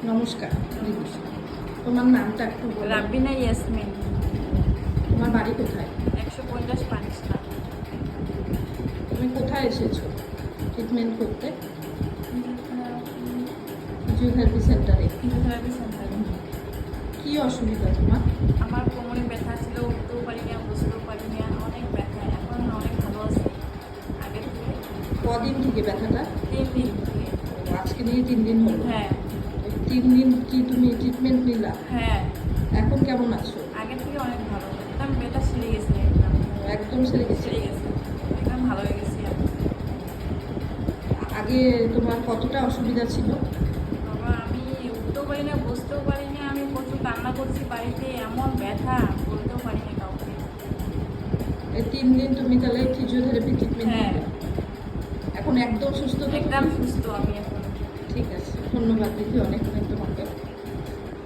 নমস্কার দিদি, তোমার নামটা একটু বলো। রাবিনা ইয়াসমিন। তোমার বাড়ি কোথায়? 150 পানিশটা। তুমি কোথায় এসেছো ট্রিটমেন্ট করতে? ফিজিওথেরাপি সেন্টারে। ফিজিওথেরাপি সেন্টারে। কি অসুবিধা তোমার? আমার কোমরে ব্যথা ছিল, উঠতেও পারি না, বসতেও পারি না, অনেক ব্যথা। এখন অনেক ভালো আছে আগের থেকে। কদিন থেকে ব্যথাটা? 3 দিন থেকে। আজকে নিয়ে 3 দিন হলো। হ্যাঁ 3 দিন কি তুমি ট্রিটমেন্ট নিলা? হ্যাঁ, এখন কেমন আছো? আগের থেকে অনেক ভালো। একদম ব্যথা সেরে গেছে, একদম একদম সেরে গেছে। সেরে গেছে, একদম ভালো হয়ে গেছে। আগে তোমার কতটা অসুবিধা ছিল? বাবা, আমি উঠতেও পারি না, বসতেও পারি না, আমি প্রচুর কান্না করছি বাড়িতে, এমন ব্যথা বলতেও পারি না কাউকে। এই 3 দিন তুমি তাহলে ফিজিওথেরাপি ট্রিটমেন্ট হ্যাঁ, নিলে, এখন একদম সুস্থ তো? একদম সুস্থ আমি এখন। ঠিক আছে, ধন্যবাদ দিদি, অনেক অনেক তোমার